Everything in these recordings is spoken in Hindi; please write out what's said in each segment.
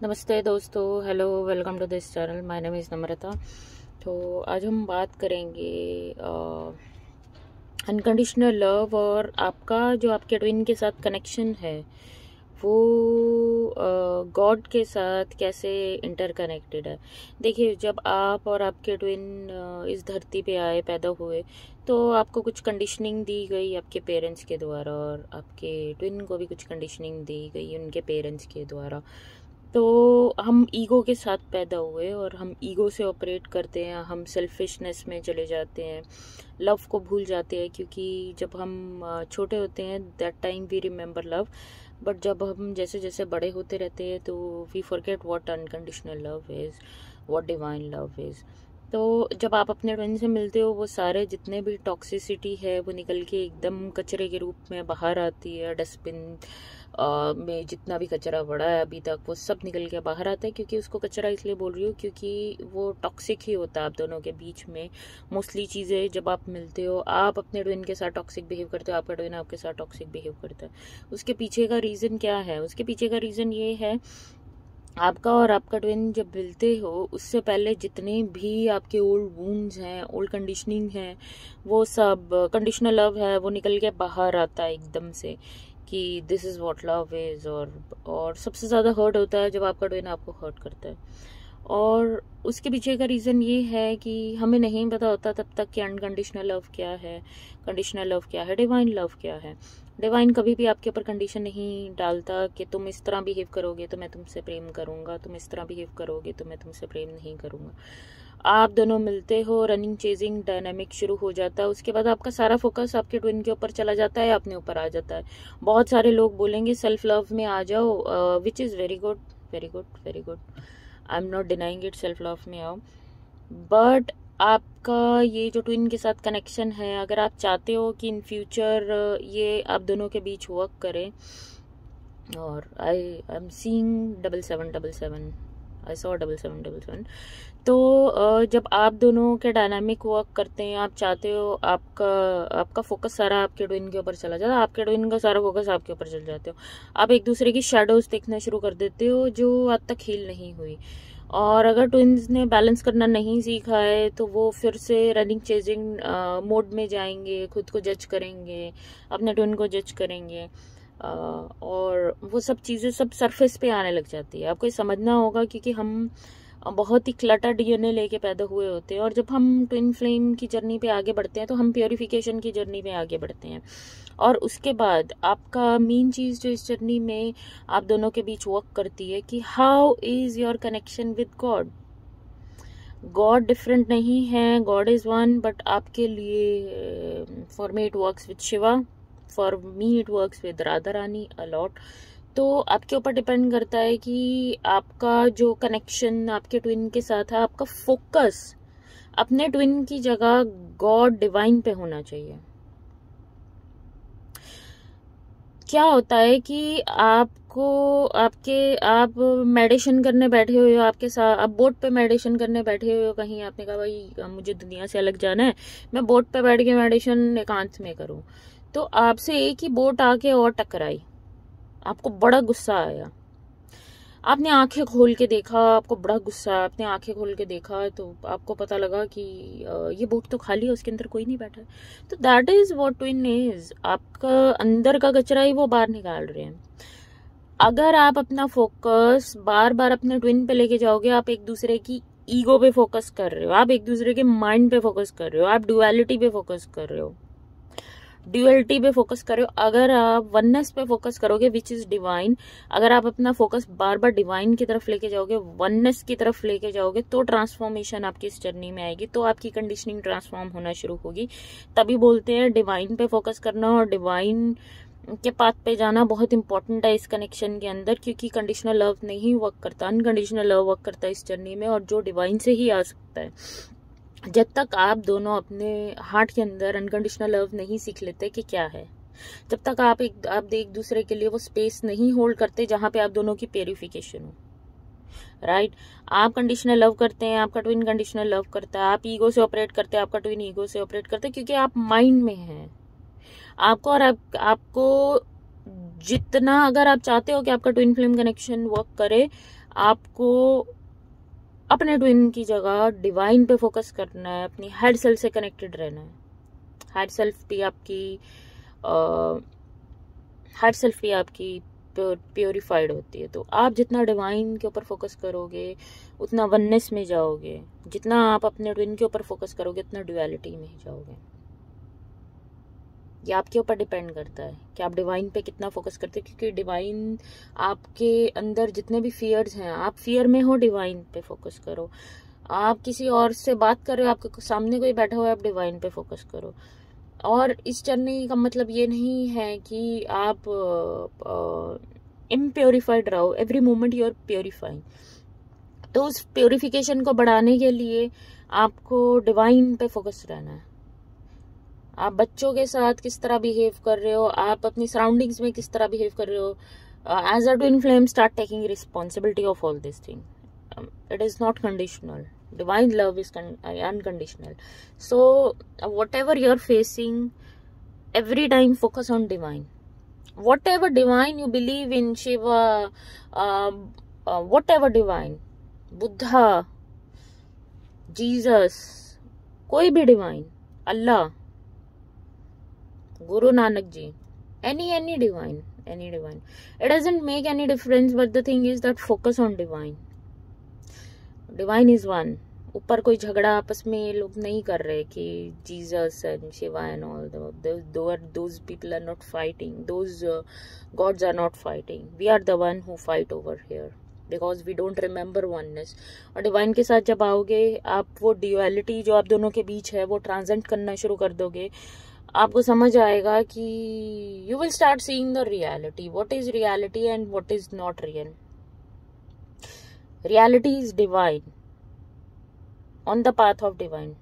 नमस्ते दोस्तों, hello, welcome to this channel. My name is Namrata. तो आज हम बात करेंगे अनकंडीशनल लव और आपका जो आपके ट्विन के साथ कनेक्शन है वो गॉड के साथ कैसे इंटरकनेक्टेड है। देखिए, जब आप और आपके ट्विन इस धरती पे आए, पैदा हुए, तो आपको कुछ कंडीशनिंग दी गई आपके पेरेंट्स के द्वारा और आपके ट्विन को भी कुछ कंडीशनिंग दी गई उनके पेरेंट्स के द्वारा। तो हम ईगो के साथ पैदा हुए और हम ईगो से ऑपरेट करते हैं, हम सेल्फिशनेस में चले जाते हैं, लव को भूल जाते हैं। क्योंकि जब हम छोटे होते हैं that time we remember love, but जब हम जैसे जैसे बड़े होते रहते हैं तो we forget what unconditional love is, what divine love is. तो जब आप अपने ट्विन से मिलते हो, वो सारे जितने भी टॉक्सिसिटी है वो निकल के एकदम कचरे के रूप में बाहर आती है। डस्टबिन में जितना भी कचरा पड़ा है अभी तक, वो सब निकल के बाहर आता है। क्योंकि उसको कचरा इसलिए बोल रही हूँ क्योंकि वो टॉक्सिक ही होता है आप दोनों के बीच में। मोस्टली चीज़ें जब आप मिलते हो, आप अपने ट्विन के साथ टॉक्सिक बिहेव करते हो, आपका ट्विन आपके साथ टॉक्सिक बिहेव करता है। उसके पीछे का रीज़न क्या है? उसके पीछे का रीज़न ये है, आपका और आपका ट्विन जब मिलते हो उससे पहले जितने भी आपके ओल्ड वूंड्स हैं, ओल्ड कंडीशनिंग है, वो सब कंडीशनल लव है, वो निकल के बाहर आता है एकदम से कि this is what love is. और सबसे ज़्यादा हर्ट होता है जब आपका ट्विन आपको हर्ट करता है। और उसके पीछे का रीज़न ये है कि हमें नहीं पता होता तब तक कि अनकंडीशनल लव क्या है, कंडीशनल लव क्या है, डिवाइन लव क्या है। डिवाइन कभी भी आपके ऊपर कंडीशन नहीं डालता कि तुम इस तरह बिहेव करोगे तो मैं तुमसे प्रेम करूंगा, तुम इस तरह बिहेव करोगे तो मैं तुमसे प्रेम नहीं करूंगा। आप दोनों मिलते हो, रनिंग चेजिंग डायनामिक शुरू हो जाता है। उसके बाद आपका सारा फोकस आपके ट्विन के ऊपर चला जाता है, अपने ऊपर आ जाता है। बहुत सारे लोग बोलेंगे सेल्फ लव में आ जाओ, which is very good, very good, very good. I am not denying it, self love में आओ। बट आपका ये जो ट्विन के साथ कनेक्शन है, अगर आप चाहते हो कि इन फ्यूचर ये आप दोनों के बीच वर्क करे, और I am seeing 7777, I saw 7777। तो जब आप दोनों के डायनामिक वर्क करते हैं, आप चाहते हो आपका आपका फोकस सारा आपके ट्विन के ऊपर चला जाता है, आपके ट्विन का सारा फोकस आपके ऊपर चल जाते हो। आप एक दूसरे की शेडोज देखना शुरू कर देते हो जो आज तक हील नहीं हुई। और अगर ट्विन्स ने बैलेंस करना नहीं सीखा है तो वो फिर से रनिंग चेजिंग मोड में जाएंगे, खुद को जज करेंगे, अपने ट्विन को जज करेंगे। और वो सब चीज़ें सब सरफेस पे आने लग जाती है। आपको ये समझना होगा क्योंकि हम बहुत ही क्लटर डीएनए लेके पैदा हुए होते हैं। और जब हम ट्विन फ्लेम की जर्नी पे आगे बढ़ते हैं तो हम प्योरिफिकेशन की जर्नी पे आगे बढ़ते हैं। और उसके बाद आपका मेन चीज़ जो इस जर्नी में आप दोनों के बीच वर्क करती है कि how is your connection with God. God different नहीं है, गॉड इज़ वन। बट आपके लिए for me it works with Shiva, for me it works with Radha Rani a lot. तो आपके ऊपर डिपेंड करता है कि आपका जो कनेक्शन आपके ट्विन के साथ है, आपका फोकस अपने ट्विन की जगह गॉड डिवाइन पे होना चाहिए। क्या होता है कि आपको आप मेडिटेशन करने बैठे हुए हो, आपके साथ आप बोट पे मेडिटेशन करने बैठे हुए हो, कहीं आपने कहा भाई मुझे दुनिया से अलग जाना है, मैं बोट पे बैठ के मेडिटेशन एकांत में करूं। तो आपसे एक ही बोट आके और टकराई, आपको बड़ा गुस्सा आया, आपने आंखें खोल के देखा, आपको बड़ा गुस्सा आया, आपने आंखें खोल के देखा तो आपको पता लगा कि ये बोट तो खाली है, उसके अंदर कोई नहीं बैठा है। तो that is what twin is, आपका अंदर का कचरा ही वो बाहर निकाल रहे हैं। अगर आप अपना फोकस बार बार अपने ट्विन पे लेके जाओगे, आप एक दूसरे की ईगो पे फोकस कर रहे हो, आप एक दूसरे के माइंड पे फोकस कर रहे हो, आप ड्युअलिटी पे फोकस कर रहे हो, ड्यूअलिटी पे फोकस करो। अगर आप वननेस पे फोकस करोगे विच इज डिवाइन, अगर आप अपना फोकस बार बार डिवाइन की तरफ लेके जाओगे, वननेस की तरफ लेके जाओगे, तो ट्रांसफॉर्मेशन आपकी इस जर्नी में आएगी, तो आपकी कंडीशनिंग ट्रांसफॉर्म होना शुरू होगी। तभी बोलते हैं डिवाइन पे फोकस करना और डिवाइन के पाथ पे जाना बहुत इंपॉर्टेंट है इस कनेक्शन के अंदर। क्योंकि कंडीशनल लव नहीं वर्क करता, अनकंडीशनल लव वर्क करता है इस जर्नी में, और जो डिवाइन से ही आ सकता है। जब तक आप दोनों अपने हार्ट के अंदर अनकंडीशनल लव नहीं सीख लेते कि क्या है, जब तक आप एक दूसरे के लिए वो स्पेस नहीं होल्ड करते जहां पे आप दोनों की प्योरिफिकेशन हो, राइट। आप कंडीशनल लव करते हैं, आपका ट्विन कंडीशनल लव करता है, आप ईगो से ऑपरेट करते हैं, आपका ट्विन ईगो से ऑपरेट करते हैं, क्योंकि आप माइंड में हैं। आपको जितना अगर आप चाहते हो कि आपका ट्विन फ्लेम कनेक्शन वर्क करे, आपको अपने ट्विन की जगह डिवाइन पे फोकस करना है, अपनी हेड सेल्फ से कनेक्टेड रहना है। हेड सेल्फ भी आपकी प्योरीफाइड होती है। तो आप जितना डिवाइन के ऊपर फोकस करोगे उतना वननेस में जाओगे, जितना आप अपने ट्विन के ऊपर फोकस करोगे उतना ड्युअलिटी में जाओगे। ये आपके ऊपर डिपेंड करता है कि आप डिवाइन पे कितना फोकस करते हो, क्योंकि डिवाइन आपके अंदर जितने भी फियर्स हैं, आप फियर में हो, डिवाइन पे फोकस करो। आप किसी और से बात कर रहे हो, आपके सामने कोई बैठा हुआ है, आप डिवाइन पे फोकस करो। और इस जर्नी का मतलब ये नहीं है कि आप इम्प्योरीफाइड रहो, every moment you are purifying. तो उस प्योरिफिकेशन को बढ़ाने के लिए आपको डिवाइन पे फोकस रहना है। आप बच्चों के साथ किस तरह बिहेव कर रहे हो, आप अपनी सराउंडिंग्स में किस तरह बिहेव कर रहे हो। As a twin flame, start taking responsibility of all this thing. It is not conditional. Divine love is unconditional. So whatever you're facing, every time focus on divine. Whatever divine you believe in, Shiva, whatever divine, Buddha, Jesus, कोई भी divine, Allah, Guru Nanak Ji, any divine. It doesn't make any difference, but the thing is that focus on divine. Divine is one. ऊपर कोई झगड़ा आपस में लोग नहीं कर रहे कि Jesus and Shiva and all those people are not fighting, those gods are not fighting. We are the one who fight over here because we don't remember oneness. और डिवाइन के साथ जब आओगे, आप वो ड्यूअलिटी जो आप दोनों के बीच है वो ट्रांसेंड करना शुरू कर दोगे. आपको समझ आएगा कि you will start seeing the reality, what is reality and what is not real. Reality is divine, on the path of divine.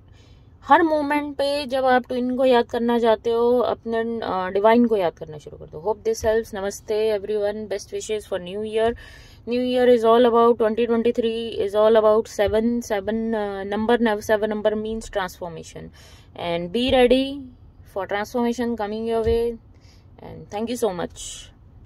Her moment पे जब आप ट्विन को याद करना चाहते हो, अपने डिवाइन को याद करना शुरू कर दो. Hope this helps. नमस्ते everyone, best wishes for new year. New year is all about 2023 is all about 7 number means transformation, and be ready for transformation coming your way. And thank you so much.